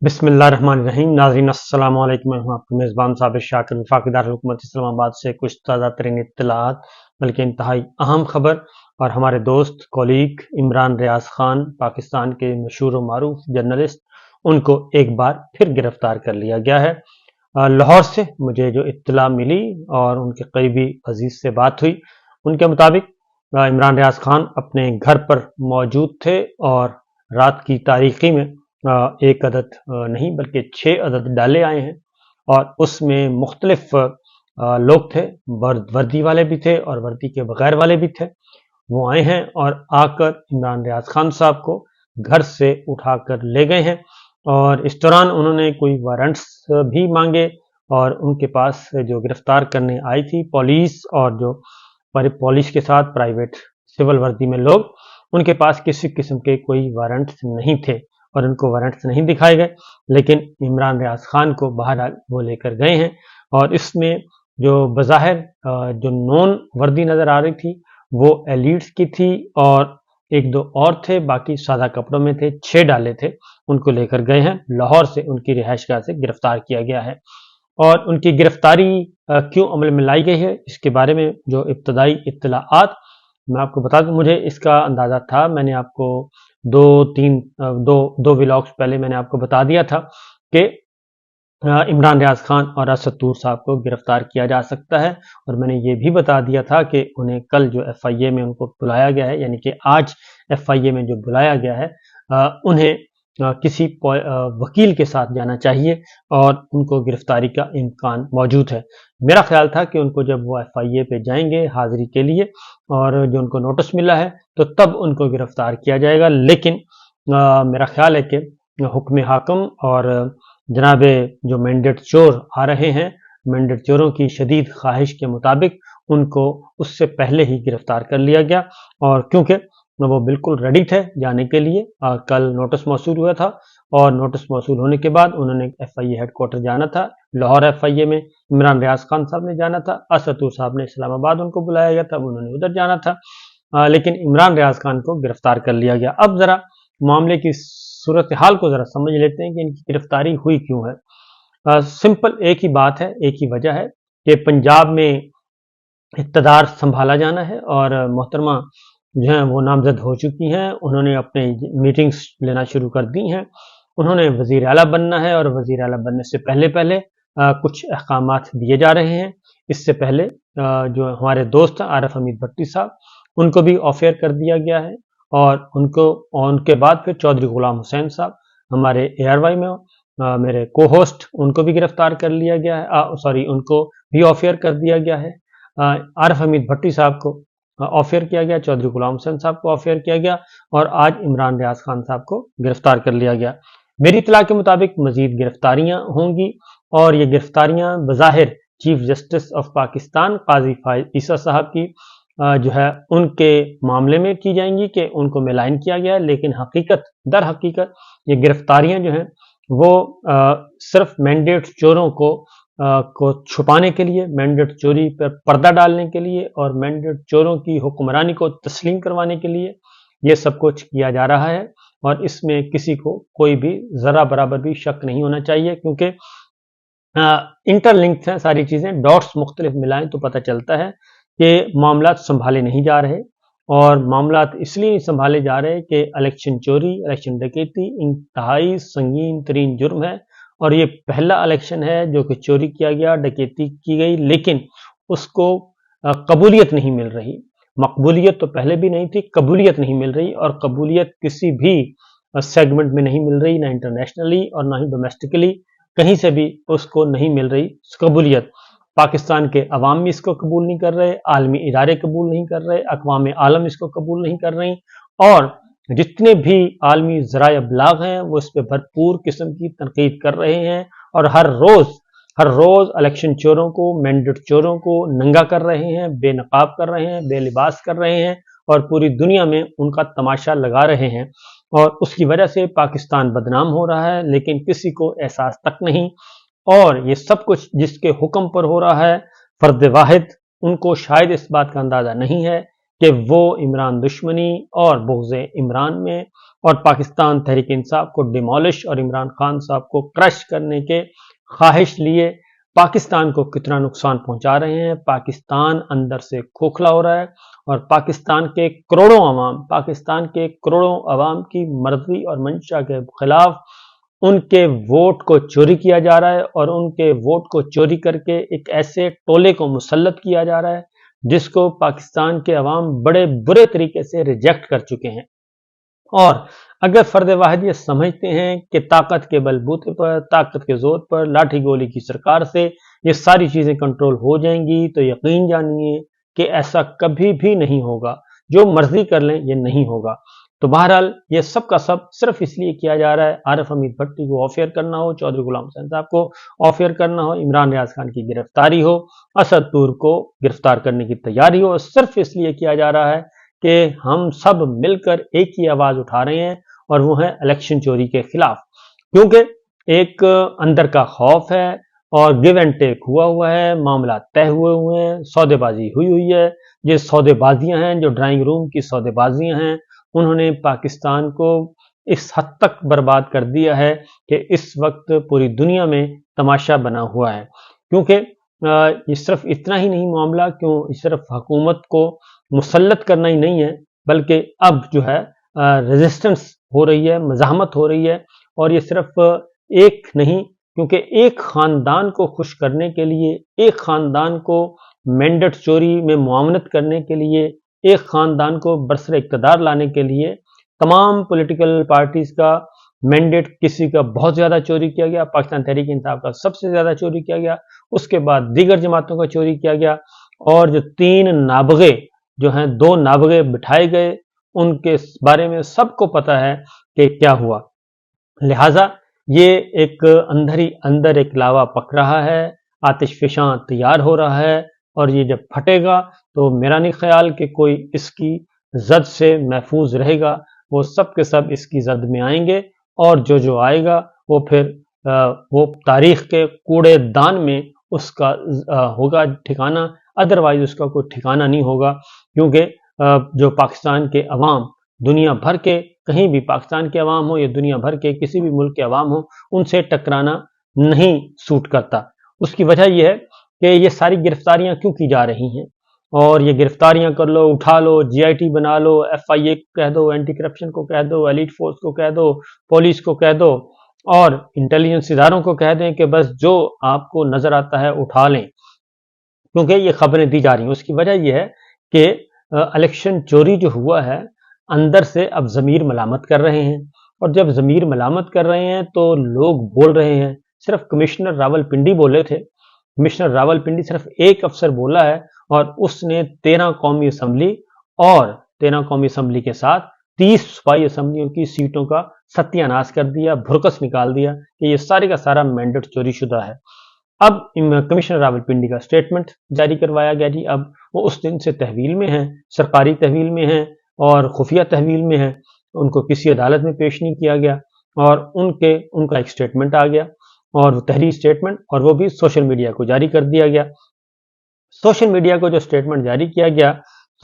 बिस्मिल्लाहिर्रहमानिर्रहीम। नाज़रीन अस्सलाम वालेकुम। मैं हूं आपका मेज़बान साबिर शाकिर। वफाकी दारुल हुकूमत इस्लामाबाद से कुछ ताज़ा तरीन इत्तलात, बल्कि इंतहाई अहम खबर। और हमारे दोस्त कॉलीग इमरान रियाज खान, पाकिस्तान के मशहूर व मारूफ जर्नलिस्ट, उनको एक बार फिर गिरफ्तार कर लिया गया है। लाहौर से मुझे जो इत्तला मिली और उनके करीबी अजीज से बात हुई, उनके मुताबिक इमरान रियाज खान अपने घर पर मौजूद थे और रात की तारीकी में एक अदद नहीं बल्कि 6 अदद डाले आए हैं और उसमें मुख्तलिफ लोग थे। वर्दी वाले भी थे और वर्दी के बगैर वाले भी थे। वो आए हैं और आकर इमरान रियाज खान साहब को घर से उठाकर ले गए हैं और इस दौरान उन्होंने कोई वारंट्स भी मांगे और उनके पास जो गिरफ्तार करने आई थी पुलिस और जो पुलिस के साथ प्राइवेट सिविल वर्दी में लोग, उनके पास किसी किस्म के कोई वारंट्स नहीं थे और उनको वारंट्स नहीं दिखाए गए। लेकिन इमरान रियाज खान को बहरहाल वो लेकर गए हैं और इसमें जो बज़ाहिर जो नॉन वर्दी नज़र आ रही थी वो एलिट्स की थी और एक दो और थे, बाकी सादा कपड़ों में थे। 6 डाले थे, उनको लेकर गए हैं। लाहौर से उनकी रिहाइशगाह से गिरफ्तार किया गया है और उनकी गिरफ्तारी क्यों अमल में लाई गई है, इसके बारे में जो इब्तदाई इत्तलाआत मैं आपको बता दूं। मुझे इसका अंदाज़ा था, मैंने आपको दो व्लॉग्स पहले मैंने आपको बता दिया था कि इमरान रियाज खान और असद तूर साहब को गिरफ्तार किया जा सकता है और मैंने ये भी बता दिया था कि उन्हें कल जो एफआईए में उनको बुलाया गया है, यानी कि आज एफआईए में जो बुलाया गया है, उन्हें किसी वकील के साथ जाना चाहिए और उनको गिरफ्तारी का इम्कान मौजूद है। मेरा ख्याल था कि उनको जब वो एफआईए पे जाएंगे हाजिरी के लिए और जो उनको नोटिस मिला है तो तब उनको गिरफ्तार किया जाएगा, लेकिन मेरा ख्याल है कि हुक्म हाकम और जनाब जो मैंडेट चोर आ रहे हैं, मैंडेट चोरों की शदीद ख्वाहिश के मुताबिक उनको उससे पहले ही गिरफ्तार कर लिया गया और क्योंकि वो बिल्कुल रेडी थे जाने के लिए। कल नोटिस मौसूल हुआ था और नोटिस मौसूल होने के बाद उन्होंने एफआईए हेडक्वार्टर जाना था। लाहौर एफआईए में इमरान रियाज खान साहब ने जाना था, असद तूर साहब ने इस्लामाबाद उनको बुलाया गया था, उन्होंने उधर जाना था। लेकिन इमरान रियाज खान को गिरफ्तार कर लिया गया। अब जरा मामले की सूरत हाल को जरा समझ लेते हैं कि इनकी गिरफ्तारी हुई क्यों है। सिंपल एक ही बात है, एक ही वजह है कि पंजाब में इक़्तिदार संभाला जाना है और मोहतरमा जो है वो नामजद हो चुकी हैं। उन्होंने अपने मीटिंग्स लेना शुरू कर दी हैं। उन्होंने वज़ीर आला बनना है और वज़ीर आला बनने से पहले पहले कुछ अहकामात दिए जा रहे हैं। इससे पहले जो हमारे दोस्त आरिफ हमीद भट्टी साहब, उनको भी ऑफेयर कर दिया गया है और उनके बाद फिर चौधरी गुलाम हुसैन साहब हमारे एआरवाई में मेरे को होस्ट, उनको भी गिरफ्तार कर लिया गया है। उनको भी ऑफेयर कर दिया गया है। आरिफ हमीद भट्टी साहब को ऑफेयर किया गया, चौधरी गुलाम हुसैन साहब को ऑफेयर किया गया और आज इमरान रियाज खान साहब को गिरफ्तार कर लिया गया। मेरी इत्तला के मुताबिक मजीद गिरफ्तारियां होंगी और ये गिरफ्तारियां बज़ाहिर चीफ जस्टिस ऑफ पाकिस्तान काजी फाइज ईसा साहब की जो है उनके मामले में की जाएंगी कि उनको मेलाइन किया गया है, लेकिन दर हकीकत ये गिरफ्तारियां जो हैं वो सिर्फ मैंडेट चोरों को छुपाने के लिए, मैंडेट चोरी पर पर्दा डालने के लिए और मैंडेट चोरों की हुक्मरानी को तस्लीम करवाने के लिए ये सब कुछ किया जा रहा है और इसमें किसी को कोई भी ज़रा बराबर भी शक नहीं होना चाहिए, क्योंकि इंटरलिंक्ड हैं सारी चीज़ें। डॉट्स मुख्तलिफ मिलाएं तो पता चलता है कि मामला संभाले नहीं जा रहे और मामला इसलिए संभाले जा रहे हैं कि इलेक्शन चोरी, इलेक्शन डकैती इंतहाई संगीन तरीन जुर्म है और ये पहला इलेक्शन है जो कि चोरी किया गया, डकैती की गई, लेकिन उसको कबूलियत नहीं मिल रही। मकबूलियत तो पहले भी नहीं थी, कबूलियत नहीं मिल रही और कबूलियत किसी भी सेगमेंट में नहीं मिल रही, ना इंटरनेशनली और ना ही डोमेस्टिकली, कहीं से भी उसको नहीं मिल रही कबूलियत। पाकिस्तान के अवाम भी इसको कबूल नहीं कर रहे, आलमी इदारे कबूल नहीं कर रहे, अक़वाम आलम इसको कबूल नहीं कर रही और जितने भी आलमी ज़राए अबलाग हैं वो इस पर भरपूर किस्म की तनकीद कर रहे हैं और हर रोज़ इलेक्शन चोरों को, मैंडेट चोरों को नंगा कर रहे हैं, बेनकाब कर रहे हैं, बेलिबास कर रहे हैं और पूरी दुनिया में उनका तमाशा लगा रहे हैं और उसकी वजह से पाकिस्तान बदनाम हो रहा है, लेकिन किसी को एहसास तक नहीं। और ये सब कुछ जिसके हुक्म पर हो रहा है, फर्द वाहिद, उनको शायद इस बात का अंदाज़ा नहीं है کہ وہ عمران دشمنی اور بغض عمران میں اور پاکستان تحریک انصاف کو ڈیمولش اور عمران خان صاحب کو کرش کرنے کے خواہش لیے پاکستان کو کتنا نقصان پہنچا رہے ہیں. پاکستان اندر سے کھوکھلا ہو رہا ہے اور پاکستان کے کروڑوں عوام کی مرضی اور منشا کے خلاف ان کے ووٹ کو چوری کیا جا رہا ہے اور ان کے ووٹ کو چوری کر کے ایک ایسے ٹولے کو مسلط کیا جا رہا ہے جس کو پاکستان کے عوام بڑے برے طریقے سے ریجیکٹ کر چکے ہیں. اور اگر فرد واحد یہ سمجھتے ہیں کہ طاقت کے بلبوتے پر، طاقت کے زور پر، لاٹھی گولی کی سرکار سے یہ ساری چیزیں کنٹرول ہو جائیں گی، تو یقین جانیے کہ ایسا کبھی بھی نہیں ہوگا. جو مرضی کر لیں یہ نہیں ہوگا. تو بہرحال یہ سب کا سب صرف اس لیے کیا جا رہا ہے عارف حمید بھٹی کو آف ایئر کرنا ہو، چودھری غلام حسین صاحب کو آف ایئر کرنا ہو، عمران ریاض خان کی گرفتاری ہو، اسد طور کو گرفتار کرنے کی تیاری ہو. صرف اس لیے کیا جا رہا ہے کہ ہم سب مل کر ایک ہی آواز اٹھا رہے ہیں اور وہ ہے الیکشن چوری کے خلاف. کیونکہ ایک اندر کا خوف ہے اور گیو اینڈ ٹیک ہوا ہے، معاملات طے ہوئے ہیں، سودے بازی ہوئی ہے. یہ سودے بازیاں ہیں، جو ڈرائنگ روم کی سودے بازیاں ہیں، انہوں نے پاکستان کو اس حد تک برباد کر دیا ہے کہ اس وقت پوری دنیا میں تماشا بنا ہوا ہے. کیونکہ یہ صرف اتنا ہی نہیں معاملہ، صرف حکومت کو مسلط کرنا ہی نہیں ہے، بلکہ اب جو ہے ریزسٹنس ہو رہی ہے، مزاحمت ہو رہی ہے. اور یہ صرف ایک نہیں، کیونکہ ایک خاندان کو خوش کرنے کے لیے، ایک خاندان کو مینڈیٹ چوری میں معاونت کرنے کے لیے، ایک خاندان کو برسر اقتدار لانے کے لیے تمام پولیٹیکل پارٹیز کا مینڈیٹ کسی کا بہت زیادہ چوری کیا گیا. پاکستان تحریک انصاف کا سب سے زیادہ چوری کیا گیا، اس کے بعد دیگر جماعتوں کا چوری کیا گیا. اور جو 3 نابغے جو ہیں، 2 نابغے بٹھائے گئے، ان کے بارے میں سب کو پتا ہے کہ کیا ہوا. لہٰذا یہ ایک اندر ایک لاوا پک رہا ہے، آتش فشاں تیار ہو رہا ہے، اور یہ جب پھٹے گا تو میرا نہیں خیال کہ کوئی اس کی زد سے محفوظ رہے گا. وہ سب کے سب اس کی زد میں آئیں گے، اور جو آئے گا وہ پھر وہ تاریخ کے کوڑے دان میں اس کا ہوگا ٹھکانہ. ادروائز اس کا کوئی ٹھکانہ نہیں ہوگا. کیونکہ جو پاکستان کے عوام دنیا بھر کے، کہیں بھی پاکستان کے عوام ہو یا دنیا بھر کے کسی بھی ملک کے عوام ہو، ان سے ٹکرانا نہیں سوٹ کرتا. اس کی وجہ یہ ہے کہ یہ ساری گرفتاریاں کیوں کی جا رہی ہیں، اور یہ گرفتاریاں کر لو، اٹھا لو، جی آئی ٹی بنا لو، FIA کو کہہ دو، اینٹی کرپشن کو کہہ دو، ایلیٹ فورس کو کہہ دو، پولیس کو کہہ دو، اور انٹیلیجنس اداروں کو کہہ دیں کہ بس جو آپ کو نظر آتا ہے اٹھا لیں، کیونکہ یہ خبریں دی جا رہی ہیں. اس کی وجہ یہ ہے کہ الیکشن چوری جو ہوا ہے، اندر سے اب ضمیر ملامت کر رہے ہیں، اور جب ضمیر ملامت کر رہے ہیں تو لوگ بول رہے ہیں. صرف کمشنر راول پنڈی بولے تھے، کمشنر راول پنڈی صرف ایک افسر بولا ہے، اور اس نے 13 قومی اسمبلی اور 13 قومی اسمبلی کے ساتھ 30 صوبائی اسمبلیوں کی سیٹوں کا ستیہ ناش کر دیا، بھرکس نکال دیا کہ یہ سارے کا سارا مینڈیٹ چوری شدہ ہے. اب کمشنر راول پنڈی کا سٹیٹمنٹ جاری کروایا گیا. جی اب وہ اس دن سے تحویل میں ہیں، سرکاری تحویل میں ہیں اور خفیہ تحویل میں ہیں. ان کو کسی عدالت میں پیش نہیں کیا گیا، اور ان کا ایک سٹیٹمنٹ آ گیا، اور وہ تحریری سٹیٹمنٹ، اور وہ بھی سوشل میڈیا کو جاری کر دیا گیا. سوشل میڈیا کو جو سٹیٹمنٹ جاری کیا گیا،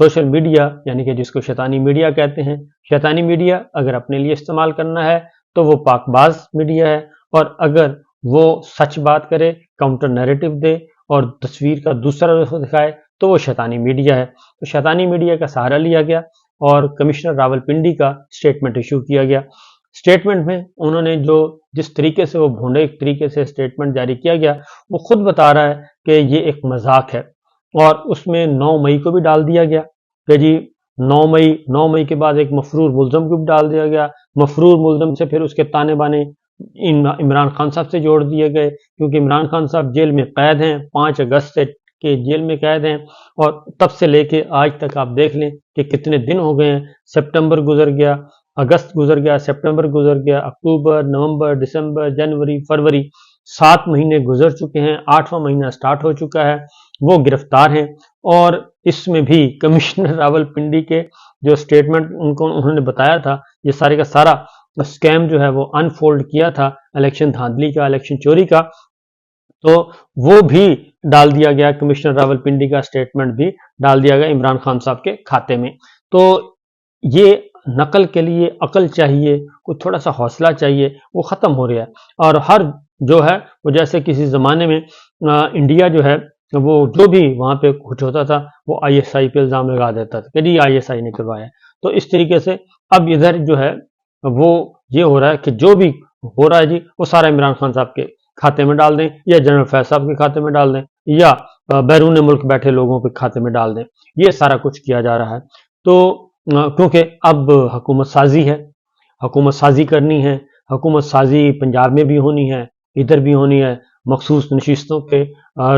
سوشل میڈیا یعنی کہ جس کو شیطانی میڈیا کہتے ہیں، شیطانی میڈیا اگر اپنے لیے استعمال کرنا ہے تو وہ پاک باز میڈیا ہے، اور اگر وہ سچ بات کرے، کاؤنٹر نیریٹو دے اور تصویر کا دوسرا رخ دکھائے تو وہ شیطانی میڈیا ہے. تو شیطانی میڈیا کا سہارا لیا گیا اور کمشنر راول پنڈی کا سٹیٹمنٹ ایشو کیا گیا. سٹیٹمنٹ میں انہوں نے جس طریقے سے وہ بھونڈے ایک طریقے سے سٹیٹمنٹ جاری کیا گیا، وہ خود بتا رہا ہے کہ یہ ایک مذاق ہے. اور اس میں 9 مئی کو بھی ڈال دیا گیا کہ جی 9 مئی کے بعد ایک مفرور ملزم کو بھی ڈال دیا گیا. مفرور ملزم سے پھر اس کے تانے بانے عمران خان صاحب سے جوڑ دیے گئے، کیونکہ عمران خان صاحب جیل میں قید ہیں، 5 اگست سے کے جیل میں قید ہیں، اور تب سے لے کے آج تک آپ دیکھ لیں کہ کتنے دن ہو گئے ہیں. سپٹمبر گزر گیا، اگست گزر گیا، سپٹمبر گزر گیا، اکتوبر، نومبر، دسمبر، جنوری، فروری، 7 مہینے گزر چکے ہیں، 8واں مہینہ سٹارٹ ہو چکا ہے. وہ گرفتار ہیں. اور اس میں بھی کمشنر راول پنڈی کے جو سٹیٹمنٹ انہوں نے بتایا تھا، یہ سارے کا سارا اسکیم جو ہے وہ انفولڈ کیا تھا الیکشن دھاندلی کا، الیکشن چوری کا. तो वो भी डाल दिया गया, कमिश्नर रावलपिंडी का स्टेटमेंट भी डाल दिया गया इमरान खान साहब के खाते में। तो ये नकल के लिए अकल चाहिए, कुछ थोड़ा सा हौसला चाहिए, वो ख़त्म हो रहा है। और हर जो है वो जैसे किसी ज़माने में इंडिया जो है वो जो भी वहाँ पे कुछ होता था वो ISI पे इल्ज़ाम लगा देता था कि जी ISI ने करवाया। तो इस तरीके से अब इधर जो है वो ये हो रहा है कि जो भी हो रहा है जी वो सारा इमरान खान साहब के खाते में डाल दें, या जनरल फैज साहब के खाते में डाल दें, या बैरून मुल्क बैठे लोगों के खाते में डाल दें। ये सारा कुछ किया जा रहा है। तो क्योंकि अब हुकूमत साजी है, हुकूमत साजी करनी है, हुकूमत साजी पंजाब में भी होनी है, इधर भी होनी है। मखसूस नशिस्तों के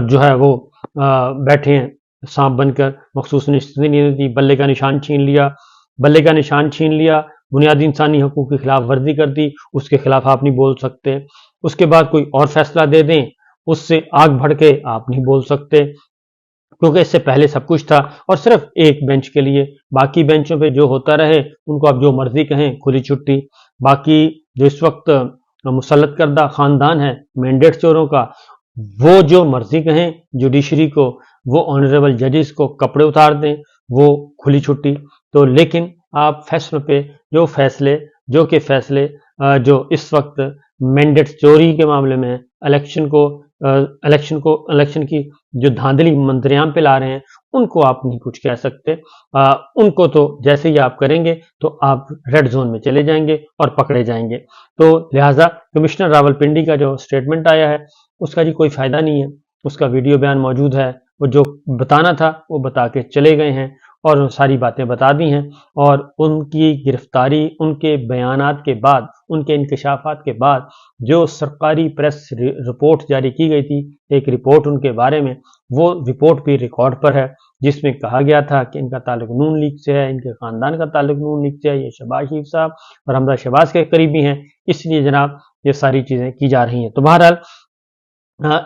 जो है वो बैठे हैं सांप बनकर, मखसूस नशिस्तें नहीं दी, बल्ले का निशान छीन लिया, बल्ले का निशान छीन लिया, बुनियादी इंसानी हकूक की खिलाफ वर्जी कर दी, उसके खिलाफ आप नहीं बोल सकते। उसके बाद कोई और फैसला दे दें, उससे आग भड़के आप नहीं बोल सकते, क्योंकि इससे पहले सब कुछ था और सिर्फ एक बेंच के लिए, बाकी बेंचों पे जो होता रहे उनको आप जो मर्जी कहें, खुली छुट्टी। बाकी जो इस वक्त मुसल्लत करदा खानदान है मैंडेट चोरों का, वो जो मर्जी कहें जुडिशरी को, वो ऑनरेबल जजेस को कपड़े उतार दें, वो खुली छुट्टी। तो लेकिन आप फैसलों पे जो फैसले जो इस वक्त मैंडेट चोरी के मामले में इलेक्शन की जो धांधली मंत्रियां पे ला रहे हैं, उनको आप नहीं कुछ कह सकते। उनको तो जैसे ही आप करेंगे तो आप रेड जोन में चले जाएंगे और पकड़े जाएंगे। तो लिहाजा कमिश्नर रावलपिंडी का जो स्टेटमेंट आया है उसका जी कोई फायदा नहीं है। उसका वीडियो बयान मौजूद है, वो जो बताना था वो बता के चले गए हैं और सारी बातें बता दी हैं। और उनकी गिरफ्तारी, उनके बयानात के बाद, उनके इंकशाफात के बाद जो सरकारी प्रेस रिपोर्ट जारी की गई थी, एक रिपोर्ट उनके बारे में, वो रिपोर्ट भी रिकॉर्ड पर है, जिसमें कहा गया था कि इनका ताल्लुक नून लीग से है, इनके खानदान का ताल्लुक नून लीग से है, ये शहबाज शरीफ साहब और हमजा शहबाज के करीबी हैं, इसलिए जनाब ये सारी चीज़ें की जा रही हैं। तो बहरहाल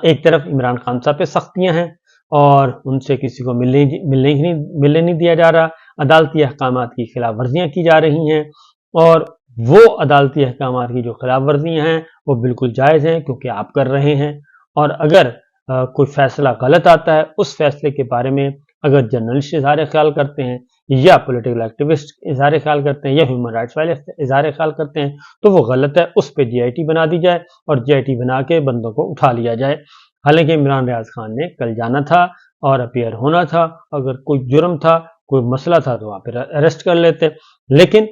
एक तरफ इमरान खान साहब पे सख्तियां हैं और उनसे किसी को मिलने नहीं दिया जा रहा, अदालती अहकामात की खिलाफ वर्जियां की जा रही हैं, और वो अदालती अहकामात की जो खिलाफ वर्जियां हैं वो बिल्कुल जायज़ हैं क्योंकि आप कर रहे हैं। और अगर कोई फैसला गलत आता है, उस फैसले के बारे में अगर जर्नलिस्ट इजहार ख्याल करते हैं, या पॉलिटिकल एक्टिविस्ट इजहार ख्याल करते हैं, या ह्यूमन राइट्स वाले इजहार ख्याल करते हैं, तो वो गलत है, उस पर GIT बना दी जाए और GIT बना के बंदों को उठा लिया जाए। हालांकि इमरान रियाज खान ने कल जाना था और अपीयर होना था, अगर कोई जुर्म था, कोई मसला था तो आप अरेस्ट कर लेते, लेकिन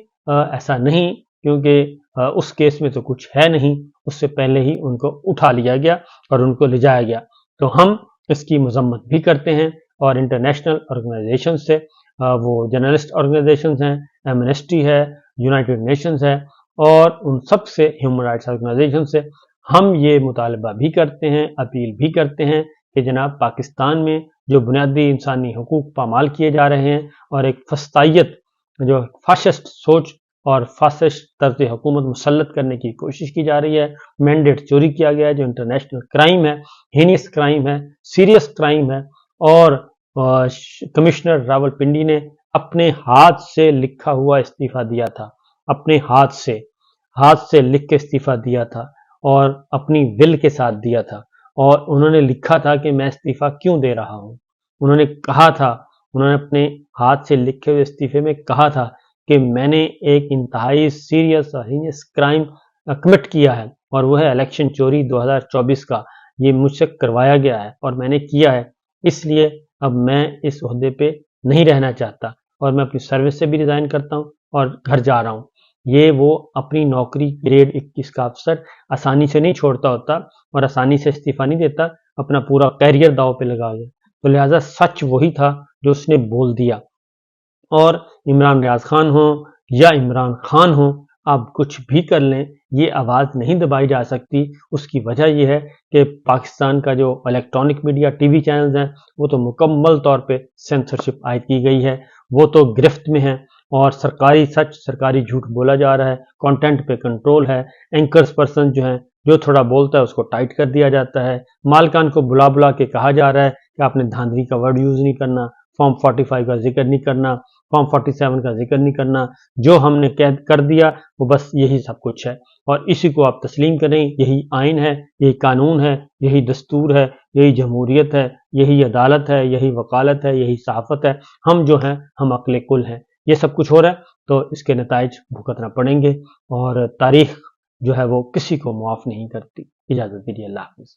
ऐसा नहीं, क्योंकि उस केस में तो कुछ है नहीं, उससे पहले ही उनको उठा लिया गया और उनको ले जाया गया। तो हम इसकी मजम्मत भी करते हैं और इंटरनेशनल ऑर्गेनाइजेशन से, वो जर्नलिस्ट ऑर्गेनाइजेशन हैं, एमनेस्टी है, यूनाइटेड नेशंस है, और उन सब से, ह्यूमन राइट्स ऑर्गेनाइजेशन से हम ये मुतालबा भी करते हैं, अपील भी करते हैं कि जनाब पाकिस्तान में जो बुनियादी इंसानी हकूक पामाल किए जा रहे हैं और एक फस्तायत, जो फाशिस्ट सोच और फासिस्ट तर्ज हुकूमत मुसल्लत करने की कोशिश की जा रही है, मैंडेट चोरी किया गया है जो इंटरनेशनल क्राइम है, हीनियस क्राइम है, सीरियस क्राइम है। और कमिश्नर रावलपिंडी ने अपने हाथ से लिखा हुआ इस्तीफा दिया था, अपने हाथ से लिख के इस्तीफा दिया था और अपनी विल के साथ दिया था, और उन्होंने लिखा था कि मैं इस्तीफा क्यों दे रहा हूं। उन्होंने कहा था, उन्होंने अपने हाथ से लिखे हुए इस्तीफे में कहा था कि मैंने एक इंतहाई सीरियस और हीनियस क्राइम कमिट किया है, और वो है इलेक्शन चोरी 2024 का। ये मुझसे करवाया गया है और मैंने किया है, इसलिए अब मैं इस ओहदे पे नहीं रहना चाहता और मैं अपनी सर्विस से भी रिजाइन करता हूँ और घर जा रहा हूँ। ये वो अपनी नौकरी ग्रेड 21 का अफसर आसानी से नहीं छोड़ता होता और आसानी से इस्तीफा नहीं देता, अपना पूरा कैरियर दांव पे लगा गया। तो लिहाजा सच वही था जो उसने बोल दिया। और इमरान रियाज खान हो या इमरान खान हो, आप कुछ भी कर लें, ये आवाज़ नहीं दबाई जा सकती। उसकी वजह यह है कि पाकिस्तान का जो इलेक्ट्रॉनिक मीडिया TV चैनल्स हैं वो तो मुकम्मल तौर पे सेंसरशिप आयद की गई है, वो तो गिरफ्त में है और सरकारी सच सरकारी झूठ बोला जा रहा है, कंटेंट पे कंट्रोल है, एंकर्स पर्सन जो हैं जो थोड़ा बोलता है उसको टाइट कर दिया जाता है, मालकान को बुला बुला के कहा जा रहा है कि आपने धांधली का वर्ड यूज़ नहीं करना, फॉर्म 45 का जिक्र नहीं करना, فارم 47 کا ذکر نہیں کرنا، جو ہم نے قید کر دیا وہ بس یہی سب کچھ ہے، اور اسی کو آپ تسلیم کریں، یہی آئین ہے، یہی قانون ہے، یہی دستور ہے، یہی جمہوریت ہے، یہی عدالت ہے، یہی وکالت ہے، یہی صحافت ہے۔ ہم جو ہیں ہم عقل کل ہیں، یہ سب کچھ ہو رہا ہے تو اس کے نتائج بھگتنا پڑیں گے، اور تاریخ جو ہے وہ کسی کو معاف نہیں کرتی۔ اجازت دیجیے، اللہ حافظ۔